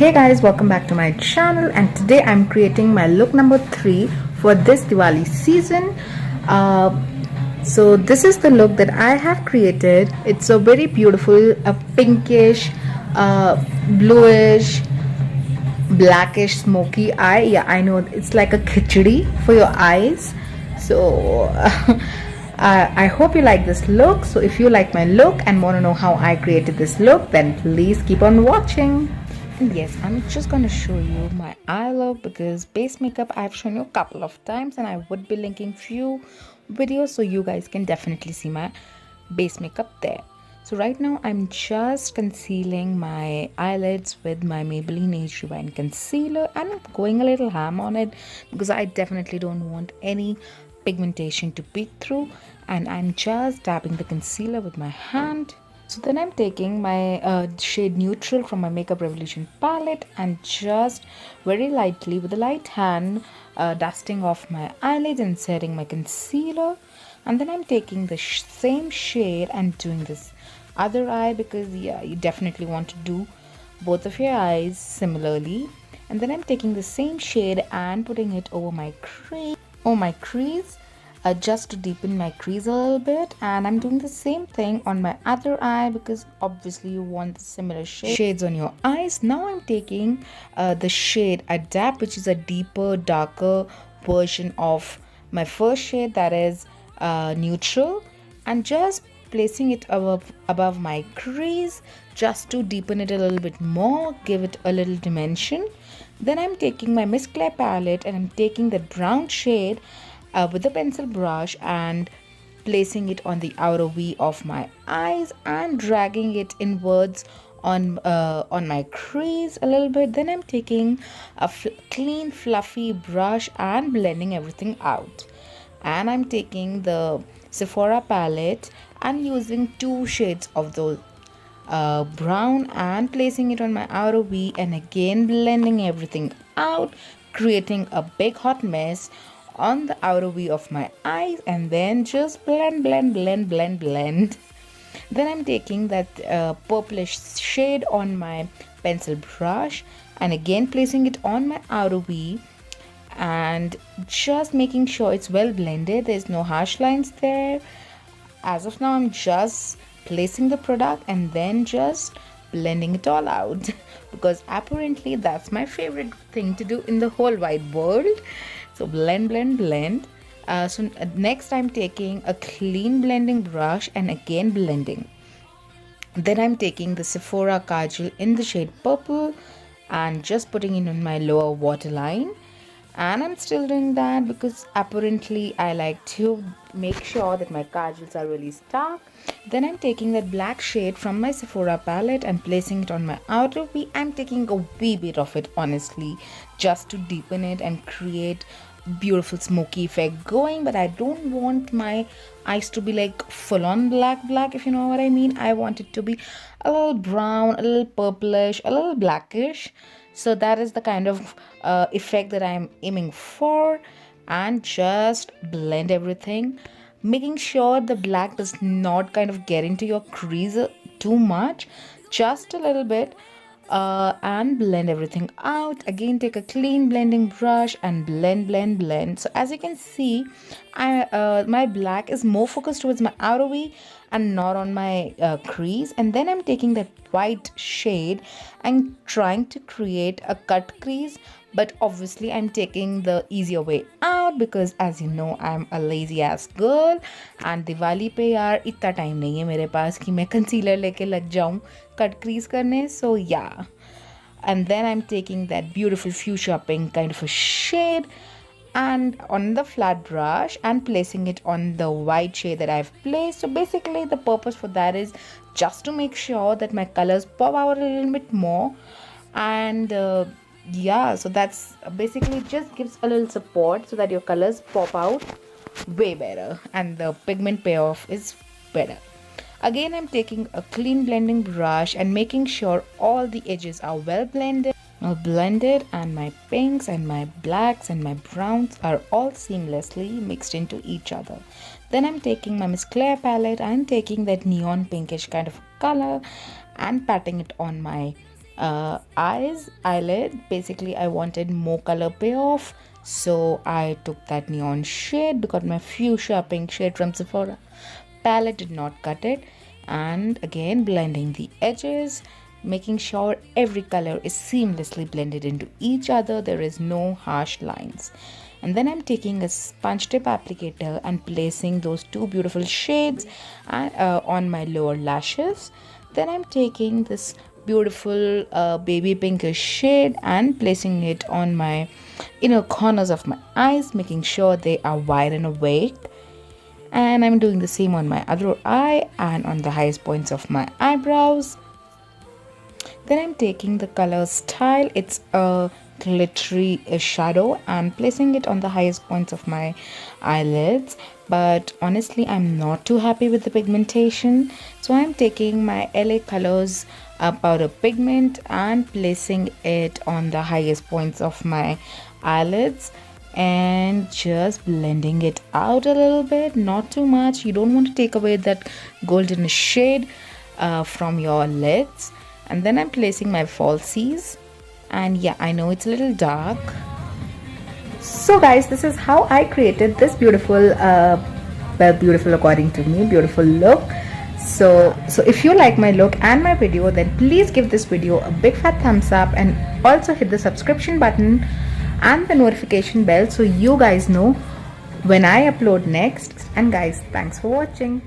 Hey guys, welcome back to my channel, and today I'm creating my look number 3 for this Diwali season. So this is the look that I have created. It's a very beautiful, a pinkish, bluish, blackish smoky eye. Yeah, I know it's like a khichdi for your eyes. So I hope you like this look. So if you like my look and want to know how I created this look, then please keep on watching. And yes, I'm just going to show you my eye look because base makeup I've shown you a couple of times, and I would be linking few videos so you guys can definitely see my base makeup there. So right now I'm just concealing my eyelids with my Maybelline Age Rewind concealer, and I'm going a little ham on it because I definitely don't want any pigmentation to peek through, and I'm just dabbing the concealer with my hand. So then I'm taking my shade Neutral from my Makeup Revolution palette and just very lightly with a light hand dusting off my eyelids and setting my concealer. And then I'm taking the same shade and doing this other eye because yeah, you definitely want to do both of your eyes similarly. And then I'm taking the same shade and putting it over my crease. Just to deepen my crease a little bit, and I'm doing the same thing on my other eye because obviously you want the similar shades on your eyes. Now I'm taking the shade Adapt, which is a deeper, darker version of my first shade, that is Neutral, and just placing it above my crease just to deepen it a little bit more, give it a little dimension. Then I'm taking my Miss Claire palette and I'm taking that brown shade with a pencil brush and placing it on the outer V of my eyes and dragging it inwards on my crease a little bit. Then I'm taking a clean fluffy brush and blending everything out, and I'm taking the Sephora palette and using two shades of those brown and placing it on my outer V, and again blending everything out, creating a big hot mess on the outer V of my eyes, and then just blend. Then I'm taking that purplish shade on my pencil brush and again placing it on my outer V and just making sure it's well blended. There's no harsh lines there. As of now, I'm just placing the product and then just blending it all out because apparently that's my favorite thing to do in the whole wide world. So blend. Next I'm taking a clean blending brush and again blending. Then I'm taking the Sephora Kajal in the shade Purple and just putting it on my lower waterline. And I'm still doing that because apparently I like to make sure that my kajals are really stark. Then I'm taking that black shade from my Sephora palette and placing it on my outer V. I'm taking a wee bit of it honestly just to deepen it and create beautiful smoky effect going, but I don't want my eyes to be like full on black, if you know what I mean. I want it to be a little brown, a little purplish, a little blackish. So that is the kind of effect that I'm aiming for, and just blend everything, making sure the black does not kind of get into your crease too much, just a little bit. And blend everything out. Again, take a clean blending brush and blend. So as you can see, my black is more focused towards my outer V and not on my crease. And then I'm taking that white shade and trying to create a cut crease, but obviously I'm taking the easier way out because as you know I'm a lazy ass girl, and Diwali पे यार इतना time नहीं है मेरे पास कि मैं concealer लेके लग जाऊँ कट क्रीज करने. So yeah, and then I'm taking that beautiful fuchsia pink kind of a shade and on the flat brush and placing it on the white shade that I've placed. So basically the purpose for that is just to make sure that my colors pop out a little bit more, and yeah, so that's basically just gives a little support so that your colors pop out way better and the pigment payoff is better. Again, I'm taking a clean blending brush and making sure all the edges are well blended, and my pinks and my blacks and my browns are all seamlessly mixed into each other. Then I'm taking my Miss Claire palette and taking that neon pinkish kind of color and patting it on my eyelid. Basically I wanted more color payoff, so I took that neon shade because my fuchsia pink shade from Sephora palette did not cut it. And again blending the edges, making sure every color is seamlessly blended into each other, there is no harsh lines. And then I'm taking a sponge tip applicator and placing those two beautiful shades on my lower lashes. Then I'm taking this beautiful baby pinkish shade and placing it on my inner corners of my eyes, making sure they are wide and awake. And I'm doing the same on my other eye and on the highest points of my eyebrows. Then I'm taking the color Style, it's a glittery shadow, and placing it on the highest points of my eyelids. But honestly I'm not too happy with the pigmentation, so I'm taking my LA Colors powder pigment and placing it on the highest points of my eyelids and just blending it out a little bit, not too much. You don't want to take away that golden shade from your lids. And then I'm placing my falsies, and yeah, I know it's a little dark. So guys, this is how I created this beautiful beautiful according to me, beautiful look. So if you like my look and my video, then please give this video a big fat thumbs up and also hit the subscription button and the notification bell so you guys know when I upload next. And guys, thanks for watching.